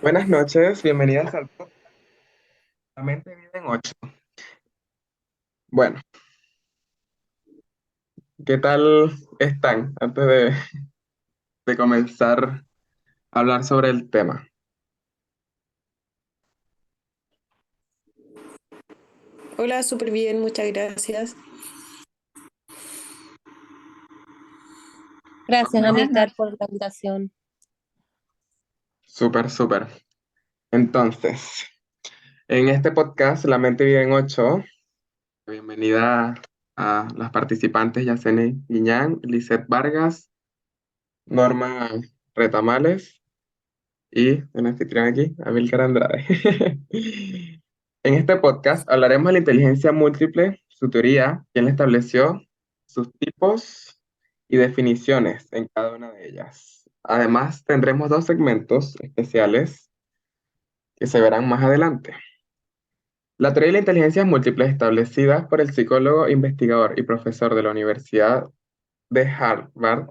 Buenas noches, bienvenidas al podcast La mente vive en ocho. Bueno, ¿qué tal están antes de comenzar a hablar sobre el tema? Hola, súper bien, muchas gracias. Gracias, Bueno, Amilcar, por la invitación. súper, súper. Entonces, en este podcast La mente vive en ocho, bienvenida a las participantes Yacene Guiñán, Lisette Vargas, Norma Retamales y el anfitrión aquí, Amílcar Andrade. En este podcast hablaremos de la inteligencia múltiple, su teoría, quién la estableció, sus tipos y definiciones en cada una de ellas. Además, tendremos dos segmentos especiales que se verán más adelante. La teoría de la inteligencia múltiple establecida por el psicólogo, investigador y profesor de la Universidad de Harvard,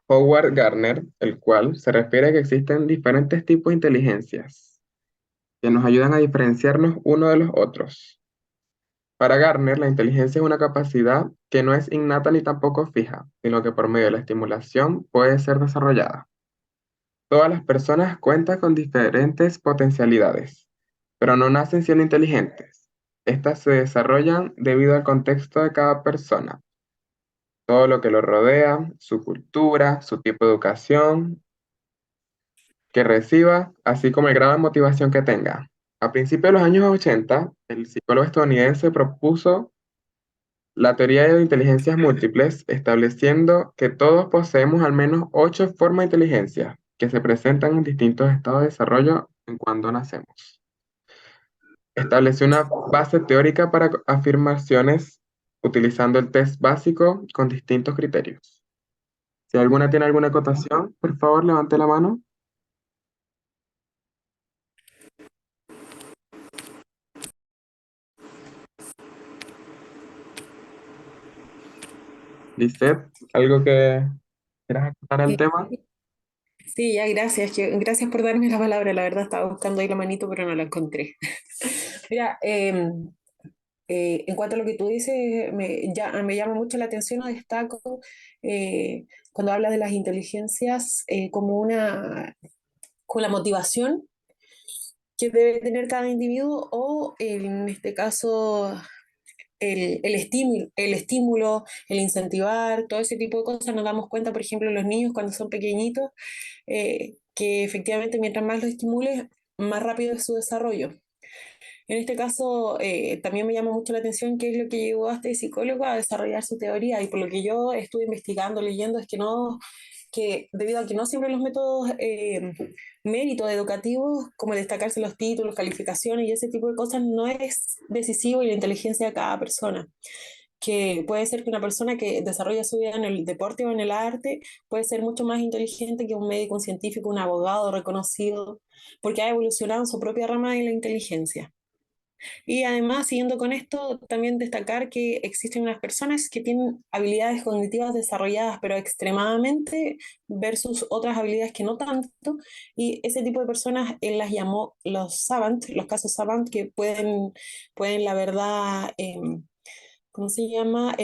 Howard Gardner, el cual se refiere a que existen diferentes tipos de inteligencias que nos ayudan a diferenciarnos uno de los otros. Para Gardner, la inteligencia es una capacidad que no es innata ni tampoco fija, sino que por medio de la estimulación puede ser desarrollada. Todas las personas cuentan con diferentes potencialidades, pero no nacen siendo inteligentes. Estas se desarrollan debido al contexto de cada persona, todo lo que lo rodea, su cultura, su tipo de educación que reciba, así como el grado de motivación que tenga. A principios de los años 80, el psicólogo estadounidense propuso la teoría de inteligencias múltiples, estableciendo que todos poseemos al menos ocho formas de inteligencia que se presentan en distintos estados de desarrollo en cuando nacemos. Estableció una base teórica para afirmaciones utilizando el test básico con distintos criterios. Si alguna tiene alguna acotación, por favor, levante la mano. Lisette, ¿algo que quieras acotar al Eh, tema? sí, ya, gracias. Gracias por darme la palabra. La verdad estaba buscando ahí la manito, pero no la encontré. Mira, en cuanto a lo que tú dices, me llama mucho la atención o destaco cuando hablas de las inteligencias como con la motivación que debe tener cada individuo o en este caso el incentivar, todo ese tipo de cosas, nos damos cuenta, por ejemplo, los niños cuando son pequeñitos, que efectivamente mientras más los estimules, más rápido es su desarrollo. En este caso, también me llama mucho la atención qué es lo que llevó a este psicólogo a desarrollar su teoría y por lo que yo estuve investigando, leyendo, es que no, que debido a que no siempre los métodos méritos educativos, como destacarse los títulos, calificaciones y ese tipo de cosas, no es decisivo y la inteligencia de cada persona. Que puede ser que una persona que desarrolla su vida en el deporte o en el arte puede ser mucho más inteligente que un médico, un científico, un abogado reconocido, porque ha evolucionado en su propia rama de la inteligencia. Y además, siguiendo con esto, también destacar que existen unas personas que tienen habilidades cognitivas desarrolladas, pero extremadamente, versus otras habilidades que no tanto. Y ese tipo de personas él las llamó los savant, los casos savant, que pueden la verdad, ¿cómo se llama?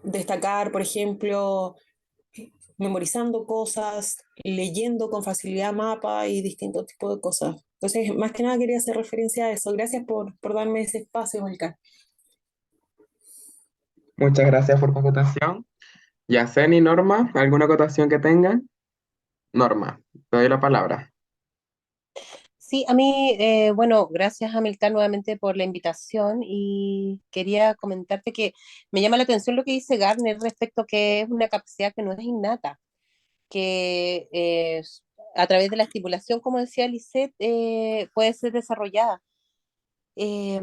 Destacar, por ejemplo, memorizando cosas, leyendo con facilidad mapa y distintos tipos de cosas. Entonces, más que nada quería hacer referencia a eso. Gracias por darme ese espacio, Olga. Muchas gracias por tu acotación. Yacen y Norma, ¿alguna acotación que tengan? Norma, te doy la palabra. Sí, a mí, bueno, gracias, Amilcar, nuevamente por la invitación y quería comentarte que me llama la atención lo que dice Gardner respecto a que es una capacidad que no es innata, que a través de la estimulación, como decía Lisette, puede ser desarrollada. Eh,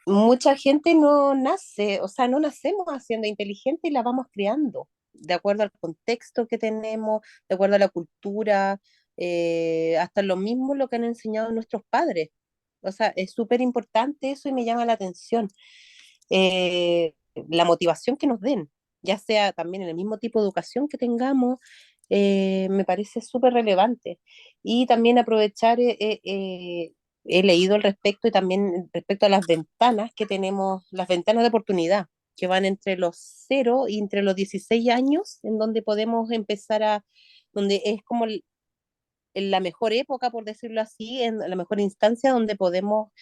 Mucha gente no nace, o sea, no nacemos haciendo inteligente y la vamos creando, de acuerdo al contexto que tenemos, de acuerdo a la cultura, hasta lo mismo lo que han enseñado nuestros padres. O sea, es súper importante eso y me llama la atención. La motivación que nos den, ya sea también en el mismo tipo de educación que tengamos, me parece súper relevante. Y también aprovechar, he leído al respecto y también respecto a las ventanas que tenemos, las ventanas de oportunidad, que van entre los 0 y entre los 16 años, en donde podemos empezar donde es como en la mejor época, por decirlo así, en la mejor instancia donde podemos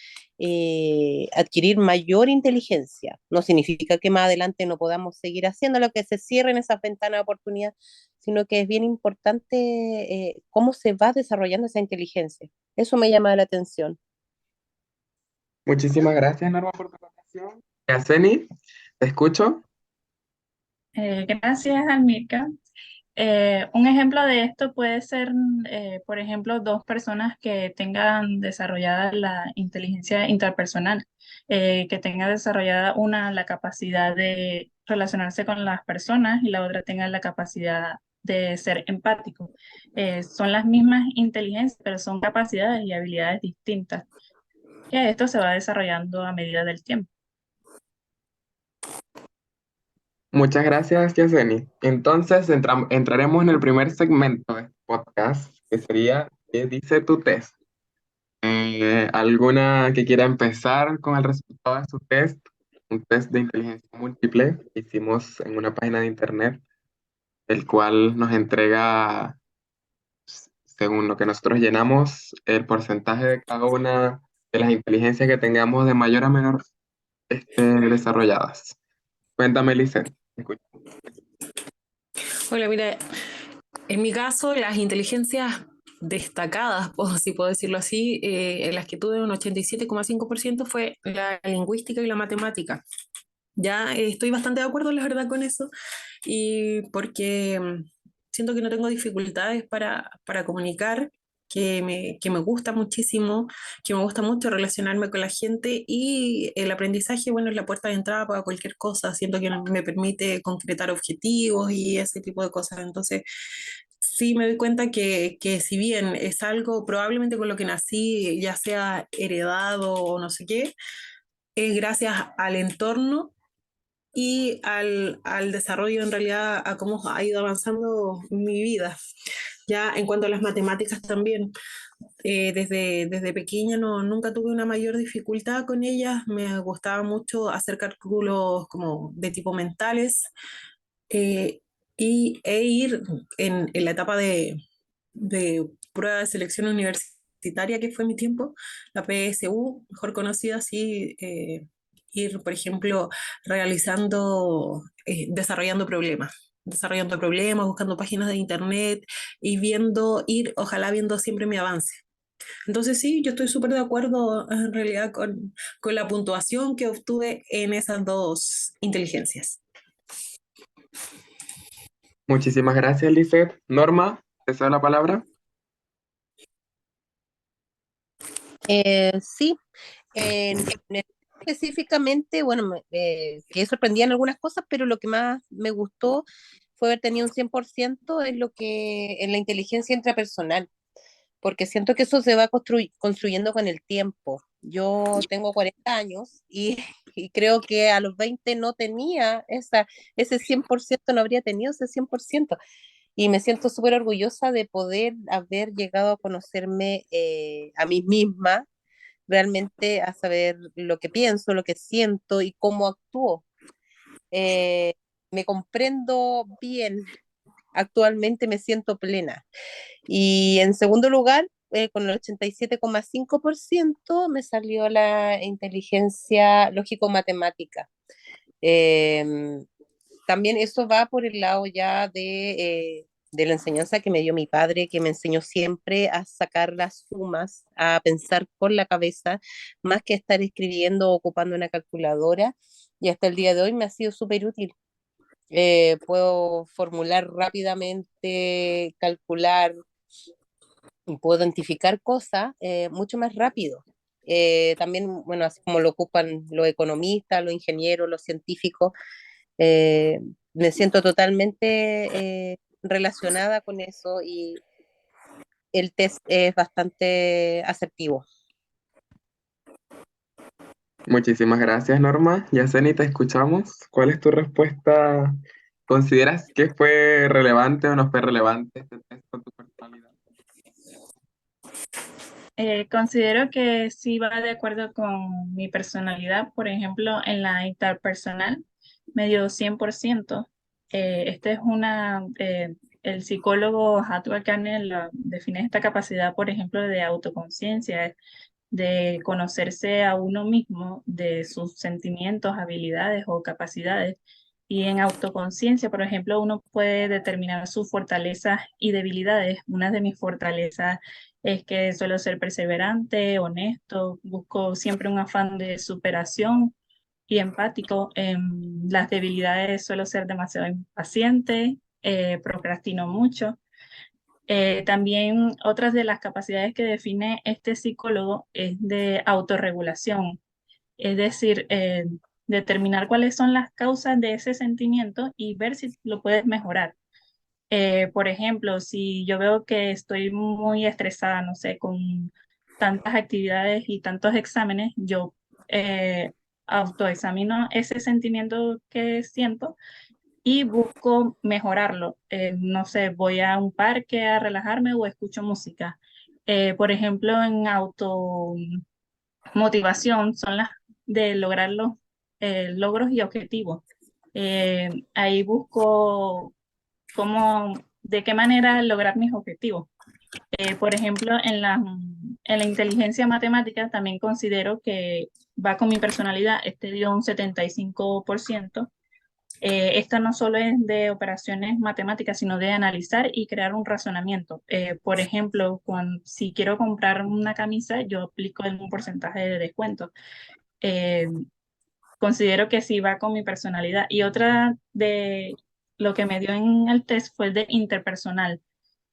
adquirir mayor inteligencia. No significa que más adelante no podamos seguir haciendo lo que se cierren esas ventanas de oportunidad, sino que es bien importante cómo se va desarrollando esa inteligencia. Eso me llama la atención. Muchísimas gracias, Norma, por tu aportación. Yaceni, te escucho. Gracias, Almirka. Un ejemplo de esto puede ser, por ejemplo, dos personas que tengan desarrollada la inteligencia interpersonal, que tenga desarrollada una la capacidad de relacionarse con las personas y la otra tenga la capacidad de ser empático. Son las mismas inteligencias, pero son capacidades y habilidades distintas, que esto se va desarrollando a medida del tiempo. Muchas gracias, Yaceni. Entonces, entraremos en el primer segmento de este podcast, que sería ¿qué dice tu test? ¿Alguna que quiera empezar con el resultado de su test? Un test de inteligencia múltiple que hicimos en una página de internet, el cual nos entrega, según lo que nosotros llenamos, el porcentaje de cada una de las inteligencias que tengamos de mayor a menor desarrolladas. Cuéntame, Lizeth. Hola, mira, en mi caso, las inteligencias destacadas, si puedo decirlo así, en las que tuve un 87,5% fue la lingüística y la matemática. Ya estoy bastante de acuerdo, la verdad, con eso, y porque siento que no tengo dificultades para comunicar, que me gusta muchísimo, que me gusta mucho relacionarme con la gente y el aprendizaje, bueno, es la puerta de entrada para cualquier cosa, siento que me permite concretar objetivos y ese tipo de cosas. Entonces, sí me doy cuenta que si bien es algo probablemente con lo que nací, ya sea heredado o no sé qué, es gracias al entorno y al desarrollo en realidad, a cómo ha ido avanzando mi vida. Ya en cuanto a las matemáticas también, desde pequeña nunca tuve una mayor dificultad con ellas, me gustaba mucho hacer cálculos como de tipo mentales, eh, e ir en la etapa de prueba de selección universitaria, que fue mi tiempo, la PSU, mejor conocida así, ir, por ejemplo, realizando, desarrollando problemas, buscando páginas de internet y ojalá viendo siempre mi avance. Entonces sí, yo estoy súper de acuerdo en realidad con la puntuación que obtuve en esas dos inteligencias. Muchísimas gracias, Lizeth. Norma, te cedo la palabra. Sí, específicamente, bueno, quedé sorprendida en algunas cosas, pero lo que más me gustó fue haber tenido un 100% en en la inteligencia intrapersonal, porque siento que eso se va construyendo con el tiempo. Yo tengo 40 años y, y creo que a los 20 no tenía ese 100%, no habría tenido ese 100%. Y me siento súper orgullosa de poder haber llegado a conocerme a mí misma, realmente a saber lo que pienso, lo que siento y cómo actúo. Eh, Me comprendo bien, actualmente me siento plena. Y en segundo lugar, con el 87,5% me salió la inteligencia lógico-matemática. Eh, También eso va por el lado ya de la enseñanza que me dio mi padre, que me enseñó siempre a sacar las sumas, a pensar con la cabeza, más que estar escribiendo o ocupando una calculadora. Y hasta el día de hoy me ha sido súper útil. Puedo formular rápidamente, calcular, y puedo identificar cosas mucho más rápido. También, bueno, así como lo ocupan los economistas, los ingenieros, los científicos, eh, me siento totalmente relacionada con eso y el test es bastante asertivo. Muchísimas gracias, Norma. Yaceni, te escuchamos. ¿Cuál es tu respuesta ¿Consideras que fue relevante o no fue relevante este test con tu personalidad? Considero que sí va de acuerdo con mi personalidad. Por ejemplo, en la interpersonal me dio 100%. Este es el psicólogo Hatwell Carnell define esta capacidad, por ejemplo, de autoconciencia, de conocerse a uno mismo, de sus sentimientos, habilidades o capacidades. Y en autoconciencia, por ejemplo, uno puede determinar sus fortalezas y debilidades. Una de mis fortalezas es que suelo ser perseverante, honesto, busco siempre un afán de superación y empático. En las debilidades suelo ser demasiado impaciente, procrastino mucho. También otras de las capacidades que define este psicólogo es de autorregulación, es decir, determinar cuáles son las causas de ese sentimiento y ver si lo puedes mejorar. Por ejemplo, si yo veo que estoy muy estresada, no sé, con tantas actividades y tantos exámenes, yo autoexamino ese sentimiento que siento y busco mejorarlo. No sé, voy a un parque a relajarme o escucho música. Por ejemplo, en automotivación son las de lograr los logros y objetivos. Ahí busco de qué manera lograr mis objetivos. Por ejemplo, en la inteligencia matemática también considero que va con mi personalidad, este dio un 75%. Esta no solo es de operaciones matemáticas, sino de analizar y crear un razonamiento. Por ejemplo, si quiero comprar una camisa, yo aplico un porcentaje de descuento. Eh, Considero que sí va con mi personalidad. Y otra de lo que me dio en el test fue el de interpersonal,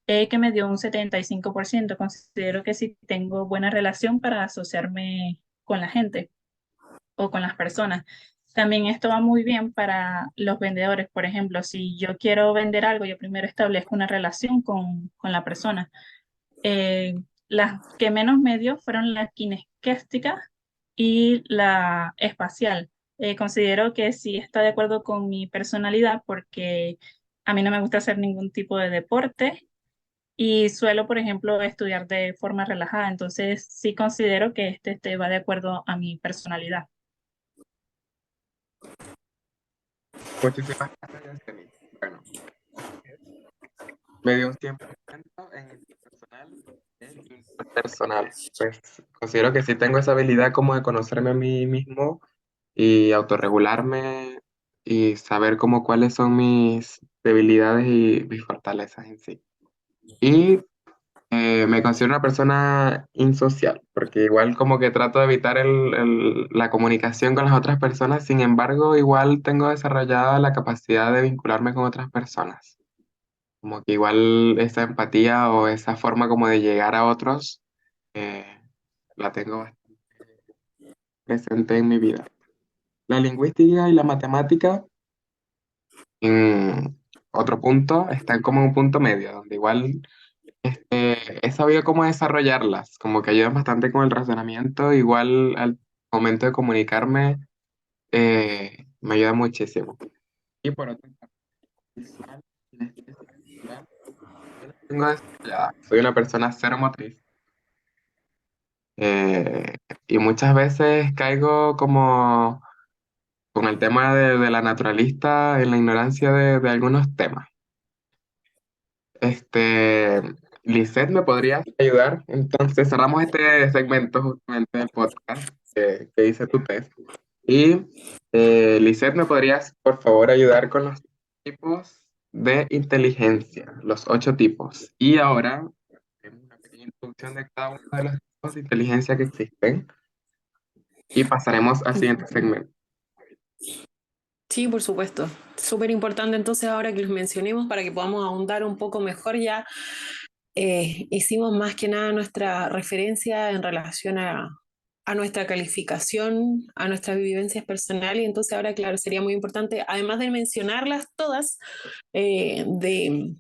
que me dio un 75%. Considero que sí tengo buena relación para asociarme con la gente o con las personas. También esto va muy bien para los vendedores. Por ejemplo, si yo quiero vender algo, yo primero establezco una relación con la persona. Eh, las que menos me dio fueron la kinestésica y la espacial. Considero que sí está de acuerdo con mi personalidad porque a mí no me gusta hacer ningún tipo de deporte y suelo, por ejemplo, estudiar de forma relajada. Entonces, sí considero que este va de acuerdo a mi personalidad. Muchísimas gracias, Yaseni. Bueno, me dio un 100% en interpersonal e interpersonal. Pues considero que sí tengo esa habilidad como de conocerme a mí mismo y autorregularme y saber como cuáles son mis debilidades y mis fortalezas en sí. Y me considero una persona insocial, porque igual como que trato de evitar la comunicación con las otras personas, sin embargo, igual tengo desarrollada la capacidad de vincularme con otras personas. Como que igual esa empatía o esa forma como de llegar a otros, eh, la tengo bastante presente en mi vida. La lingüística y la matemática, en otro punto, están como en un punto medio, donde igual he sabido cómo desarrollarlas, como que ayudan bastante con el razonamiento, igual al momento de comunicarme, me ayuda muchísimo. Y por otro lado, visual, kinestésica, visual, yo la tengo desarrollada. Soy una persona cero motriz. eh, y muchas veces caigo como con el tema de la naturalista en la ignorancia de algunos temas. Este, Lisette, ¿me podrías ayudar? Entonces cerramos este segmento justamente del podcast que hice tu test. Y Lisette, ¿me podrías por favor ayudar con los tipos de inteligencia, los 8 tipos? Y ahora, una pequeña introducción de cada uno de los tipos de inteligencia que existen y pasaremos al siguiente segmento. Sí, por supuesto. Súper importante entonces ahora que los mencionemos para que podamos ahondar un poco mejor ya. Hicimos más que nada nuestra referencia en relación a nuestra calificación, a nuestras vivencias personales, y entonces ahora, claro, sería muy importante, además de mencionarlas todas, de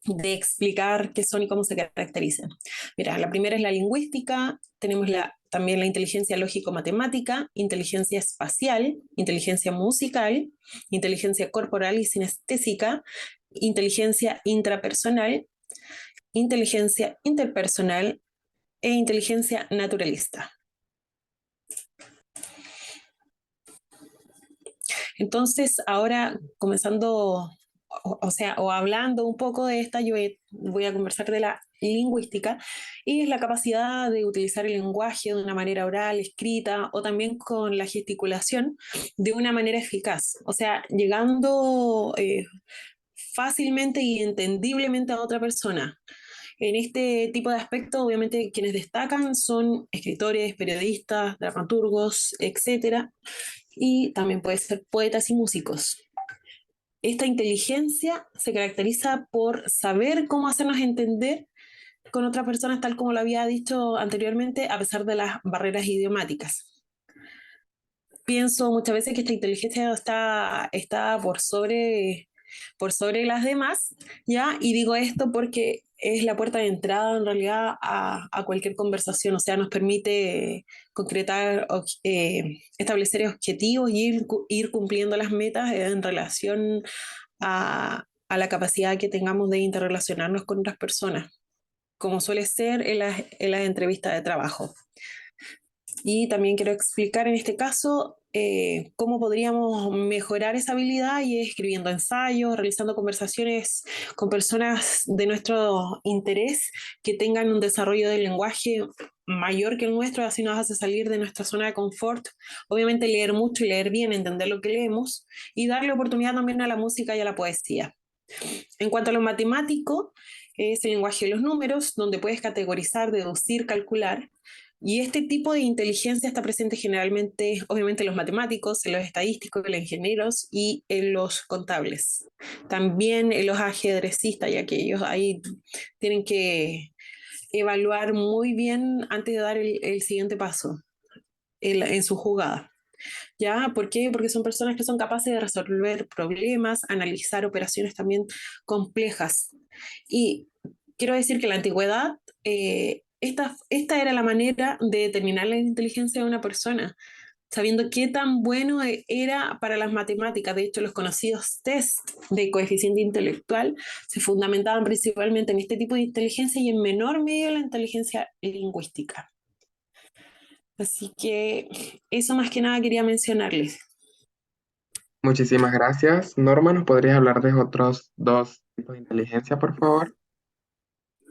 explicar qué son y cómo se caracterizan. Mira, la primera es la lingüística, tenemos la también la inteligencia lógico-matemática, inteligencia espacial, inteligencia musical, inteligencia corporal y sinestésica, inteligencia intrapersonal, inteligencia interpersonal e inteligencia naturalista. Entonces, ahora comenzando, o hablando un poco de esta, yo voy a conversar de la lingüística, y es la capacidad de utilizar el lenguaje de una manera oral, escrita, o también con la gesticulación de una manera eficaz. O sea, llegando fácilmente y entendiblemente a otra persona. En este tipo de aspectos, obviamente, quienes destacan son escritores, periodistas, dramaturgos, etcétera, y también puede ser poetas y músicos. Esta inteligencia se caracteriza por saber cómo hacernos entender con otras personas, tal como lo había dicho anteriormente, a pesar de las barreras idiomáticas. Pienso muchas veces que esta inteligencia está por sobre las demás, ¿ya? Y digo esto porque es la puerta de entrada en realidad a cualquier conversación, o sea, nos permite concretar, establecer objetivos y ir cumpliendo las metas en relación a la capacidad que tengamos de interrelacionarnos con otras personas, como suele ser en las entrevistas de trabajo. Y también quiero explicar en este caso cómo podríamos mejorar esa habilidad, y es escribiendo ensayos, realizando conversaciones con personas de nuestro interés que tengan un desarrollo del lenguaje mayor que el nuestro, así nos hace salir de nuestra zona de confort. Obviamente leer mucho y leer bien, entender lo que leemos, y darle oportunidad también a la música y a la poesía. En cuanto a lo matemático, es el lenguaje de los números, donde puedes categorizar, deducir, calcular. Y este tipo de inteligencia está presente generalmente, obviamente, en los matemáticos, en los estadísticos, en los ingenieros y en los contables. También en los ajedrecistas, ya que ellos ahí tienen que evaluar muy bien antes de dar el siguiente paso en su jugada. ¿Ya? ¿Por qué? Porque son personas que son capaces de resolver problemas, analizar operaciones también complejas. Y quiero decir que en la antigüedad, esta era la manera de determinar la inteligencia de una persona, sabiendo qué tan bueno era para las matemáticas. De hecho, los conocidos test de coeficiente intelectual se fundamentaban principalmente en este tipo de inteligencia y en menor medida en la inteligencia lingüística. Así que eso más que nada quería mencionarles. Muchísimas gracias. Norma, ¿nos podrías hablar de otros dos tipos de inteligencia, por favor?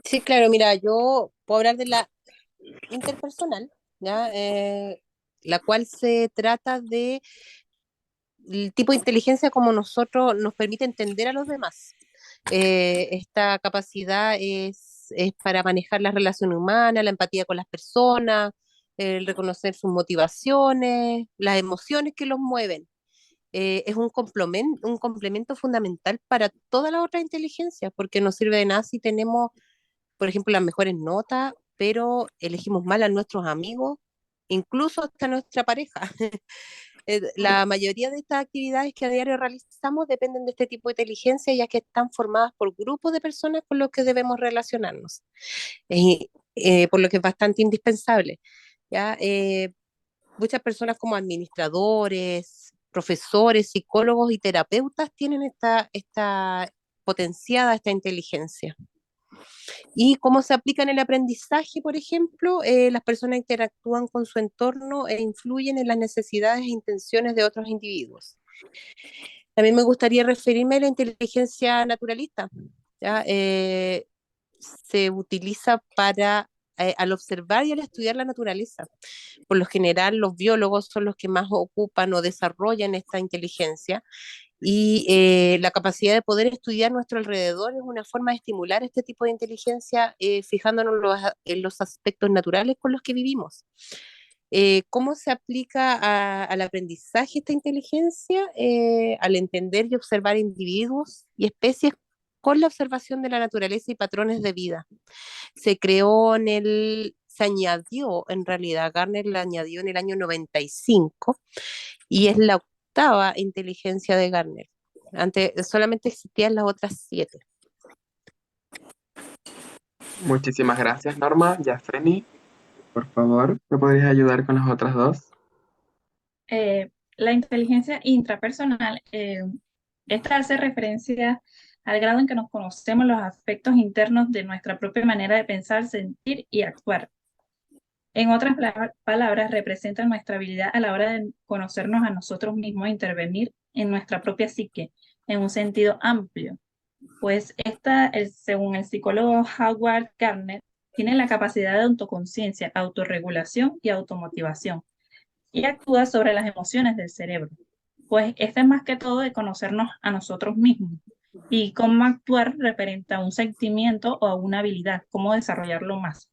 Sí, claro, mira, yo puedo hablar de la interpersonal, ¿ya? La cual se trata de el tipo de inteligencia como nosotros nos permite entender a los demás. Esta capacidad es para manejar la relación humana, la empatía con las personas, el reconocer sus motivaciones, las emociones que los mueven. Es un complemento fundamental para toda la otra inteligencia, porque no sirve de nada si tenemos, por ejemplo, las mejores notas, pero elegimos mal a nuestros amigos, incluso hasta nuestra pareja. La mayoría de estas actividades que a diario realizamos dependen de este tipo de inteligencia, ya que están formadas por grupos de personas con los que debemos relacionarnos, por lo que es bastante indispensable. ¿Ya? Muchas personas como administradores, profesores, psicólogos y terapeutas tienen esta potenciada esta inteligencia. ¿Y cómo se aplica en el aprendizaje, por ejemplo? Las personas interactúan con su entorno e influyen en las necesidades e intenciones de otros individuos. También me gustaría referirme a la inteligencia naturalista. ¿Ya? Se utiliza al observar y al estudiar la naturaleza. Por lo general, los biólogos son los que más ocupan o desarrollan esta inteligencia, y la capacidad de poder estudiar nuestro alrededor es una forma de estimular este tipo de inteligencia, fijándonos en los aspectos naturales con los que vivimos. ¿Cómo se aplica al aprendizaje esta inteligencia? Al entender y observar individuos y especies con la observación de la naturaleza y patrones de vida. Se añadió, en realidad, Garner la añadió en el año 95, y es la octava inteligencia de Garner. Antes solamente existían las otras 7. Muchísimas gracias, Norma. Yaseni. Por favor, ¿me podrías ayudar con las otras dos? La inteligencia intrapersonal, esta hace referencia al grado en que nos conocemos los aspectos internos de nuestra propia manera de pensar, sentir y actuar. En otras palabras, representa nuestra habilidad a la hora de conocernos a nosotros mismos e intervenir en nuestra propia psique en un sentido amplio. Pues según el psicólogo Howard Gardner, tiene la capacidad de autoconciencia, autorregulación y automotivación, y actúa sobre las emociones del cerebro. Pues este es más que todo de conocernos a nosotros mismos y cómo actuar referente a un sentimiento o a una habilidad, cómo desarrollarlo más.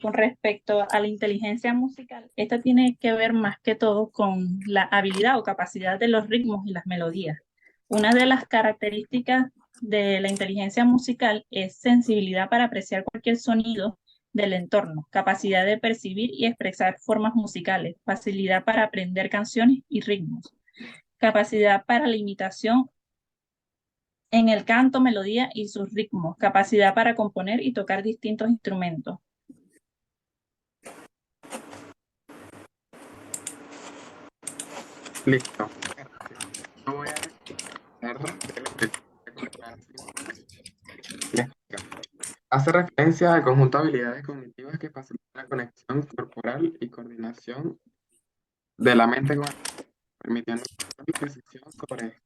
Con respecto a la inteligencia musical, esta tiene que ver más que todo con la habilidad o capacidad de los ritmos y las melodías. Una de las características de la inteligencia musical es sensibilidad para apreciar cualquier sonido del entorno, capacidad de percibir y expresar formas musicales, facilidad para aprender canciones y ritmos, capacidad para la imitación en el canto, melodía y sus ritmos, capacidad para componer y tocar distintos instrumentos. Listo. Yo voy a responder de la inteligencia corporal. Hace referencia al conjunto de habilidades cognitivas que facilitan la conexión corporal y coordinación de la mente con el cuerpo, permitiendo control y precisión sobre esto.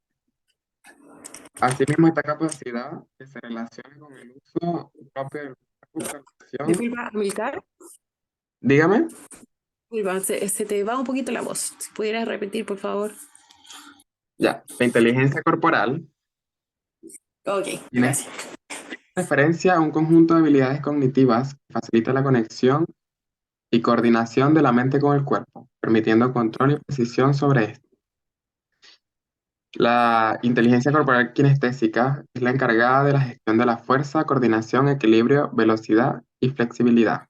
Asimismo, esta capacidad que se relaciona con el uso propio del cuerpo, coordinación. Disculpa, Milcar. Dígame. Disculpa, se te va un poquito la voz. Si pudieras repetir, por favor. Ya, la inteligencia corporal Ok, tiene gracias. referencia a un conjunto de habilidades cognitivas que facilita la conexión y coordinación de la mente con el cuerpo, permitiendo control y precisión sobre esto. La inteligencia corporal kinestésica es la encargada de la gestión de la fuerza, coordinación, equilibrio, velocidad y flexibilidad.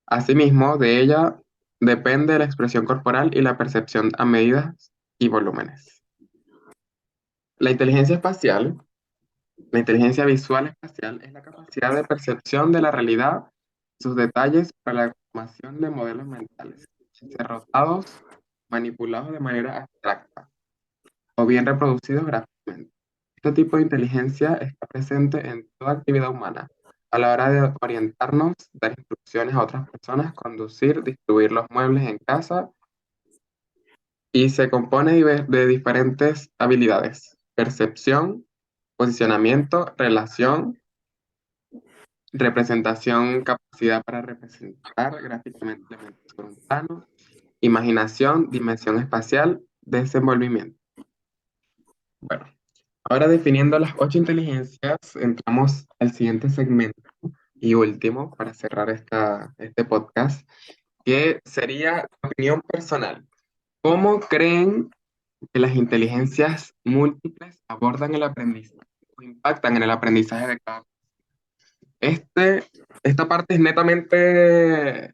Asimismo, de ella depende la expresión corporal y la percepción a medidas y volúmenes. La inteligencia espacial, la inteligencia visual espacial, es la capacidad de percepción de la realidad, sus detalles para la formación de modelos mentales, rotados, manipulados de manera abstracta o bien reproducidos gráficamente. Este tipo de inteligencia está presente en toda actividad humana, a la hora de orientarnos, dar instrucciones a otras personas, conducir, distribuir los muebles en casa, y se compone de diferentes habilidades: percepción, posicionamiento, relación, representación, capacidad para representar gráficamente elementos sobre un plano, imaginación, dimensión espacial, desenvolvimiento. Bueno, ahora definiendo las 8 inteligencias, entramos al siguiente segmento y último para cerrar este podcast, que sería la opinión personal. ¿Cómo creen que las inteligencias múltiples abordan el aprendizaje o impactan en el aprendizaje de cada uno? Esta parte es netamente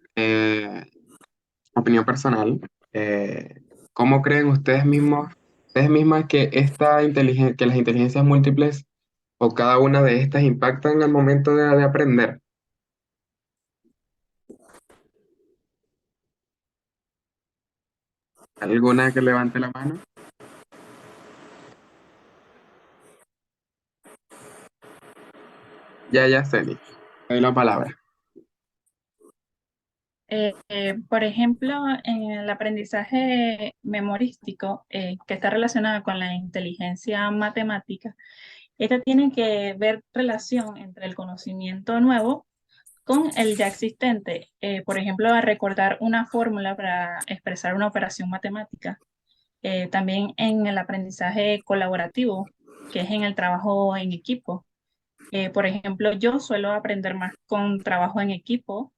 opinión personal. ¿Cómo creen ustedes mismas que que las inteligencias múltiples o cada una de estas impactan al momento de aprender? ¿Alguna que levante la mano? Ya, Celi, te doy la palabra. Por ejemplo, en el aprendizaje memorístico, que está relacionado con la inteligencia matemática, esta tiene que ver relación entre el conocimiento nuevo con el ya existente. Por ejemplo, a recordar una fórmula para expresar una operación matemática. También en el aprendizaje colaborativo, que es en el trabajo en equipo. Por ejemplo, yo suelo aprender más con trabajo en equipo,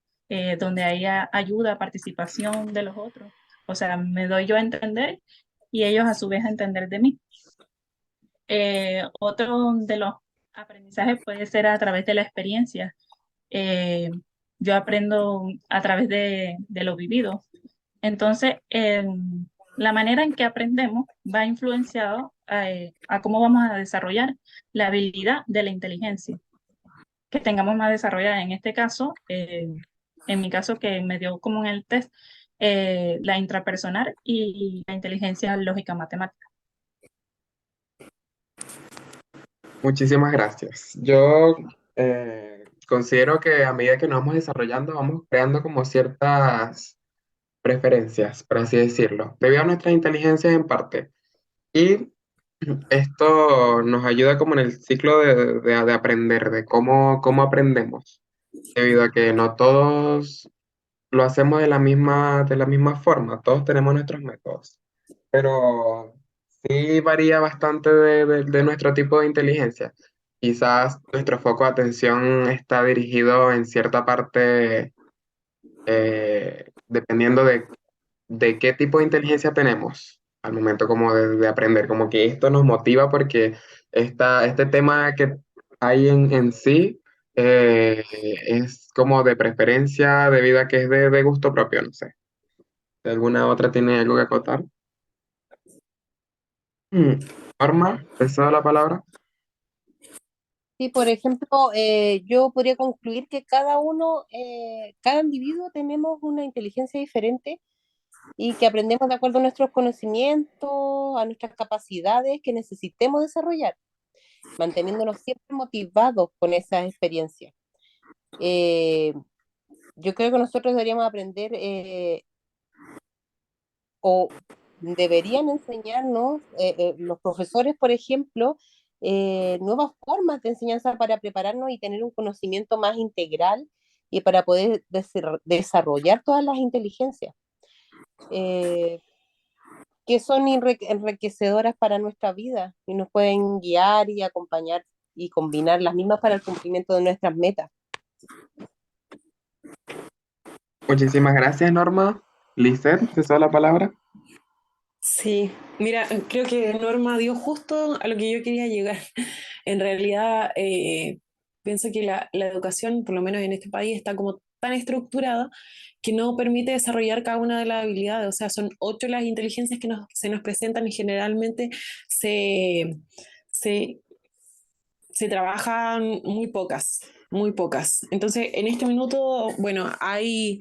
donde hay ayuda, participación de los otros. O sea, me doy yo a entender y ellos a su vez a entender de mí. Otro de los aprendizajes puede ser a través de la experiencia. Yo aprendo a través de lo vivido. Entonces, la manera en que aprendemos va influenciado a cómo vamos a desarrollar la habilidad de la inteligencia que tengamos más desarrollada. En este caso, en mi caso que me dio como en el test, la intrapersonal y la inteligencia lógica matemática. Muchísimas gracias. Yo considero que a medida que nos vamos desarrollando, vamos creando como ciertas preferencias, por así decirlo, debido a nuestras inteligencias en parte. Y esto nos ayuda como en el ciclo de aprender, de cómo aprendemos, debido a que no todos lo hacemos de la misma forma, todos tenemos nuestros métodos, pero sí varía bastante de nuestro tipo de inteligencia. Quizás nuestro foco de atención está dirigido en cierta parte, dependiendo de qué tipo de inteligencia tenemos al momento como de aprender, como que esto nos motiva porque este tema que hay en sí es como de preferencia debido a que es de gusto propio, no sé. ¿Si alguna otra tiene algo que acotar? Mm, Norma, ¿te cedo la palabra? Sí, por ejemplo, yo podría concluir que cada uno, cada individuo tenemos una inteligencia diferente y que aprendemos de acuerdo a nuestros conocimientos, a nuestras capacidades que necesitemos desarrollar, manteniéndonos siempre motivados con esas experiencias. Eh, yo creo que nosotros deberíamos aprender o deberían enseñarnos, los profesores, por ejemplo, nuevas formas de enseñanza para prepararnos y tener un conocimiento más integral y para poder desarrollar todas las inteligencias eh, que son enriquecedoras para nuestra vida y nos pueden guiar y acompañar y combinar las mismas para el cumplimiento de nuestras metas. Muchísimas gracias, Norma. Lisette, ¿te cedo la palabra? Sí, mira, creo que Norma dio justo a lo que yo quería llegar. En realidad, pienso que la educación, por lo menos en este país, está como tan estructurada que no permite desarrollar cada una de las habilidades. O sea, son 8 las inteligencias que se nos presentan y generalmente se, se se trabajan muy pocas, muy pocas. Entonces, en este minuto, bueno, hay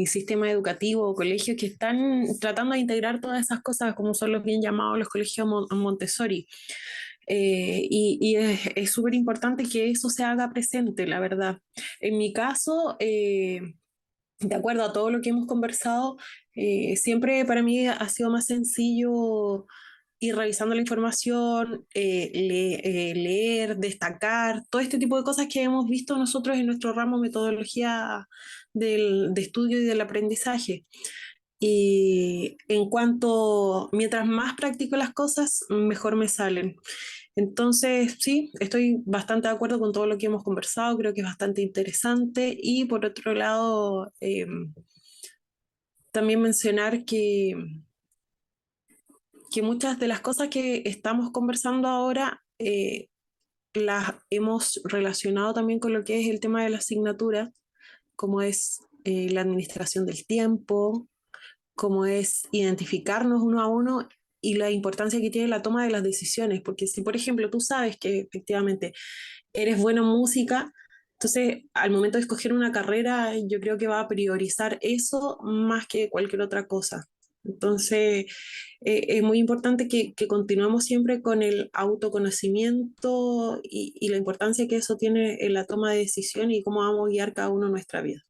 sistemas educativos, colegios que están tratando de integrar todas esas cosas, como son los bien llamados los colegios Montessori. Y es súper importante que eso se haga presente, la verdad. En mi caso, de acuerdo a todo lo que hemos conversado, siempre para mí ha sido más sencillo ir revisando la información, leer, destacar, todo este tipo de cosas que hemos visto nosotros en nuestro ramo metodología de estudio y del aprendizaje. Y en cuanto, mientras más practico las cosas, mejor me salen. Entonces, sí, estoy bastante de acuerdo con todo lo que hemos conversado, creo que es bastante interesante. Y por otro lado, también mencionar que muchas de las cosas que estamos conversando ahora las hemos relacionado también con lo que es el tema de la asignatura, como es la administración del tiempo, como es identificarnos uno a uno y la importancia que tiene la toma de las decisiones, porque si por ejemplo tú sabes que efectivamente eres bueno en música, entonces al momento de escoger una carrera yo creo que va a priorizar eso más que cualquier otra cosa. Entonces, es muy importante que continuemos siempre con el autoconocimiento y la importancia que eso tiene en la toma de decisión y cómo vamos a guiar cada uno nuestra vida.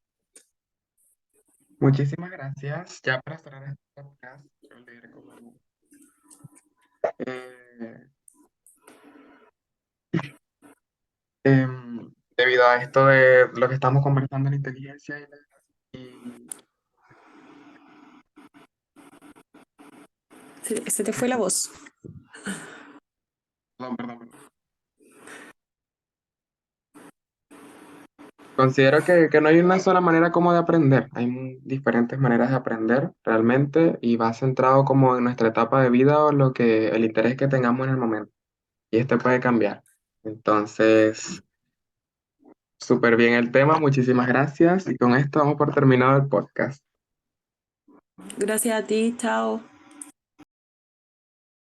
Muchísimas gracias. Ya para cerrar este podcast, quiero leer como eh, debido a esto de lo que estamos conversando en inteligencia y- Se te fue la voz. perdón, perdón, perdón. Considero que no hay una sola manera como de aprender, hay diferentes maneras de aprender realmente y va centrado como en nuestra etapa de vida o el interés que tengamos en el momento y este puede cambiar. Entonces, súper bien el tema, muchísimas gracias y con esto vamos por terminado el podcast. Gracias a ti, chao.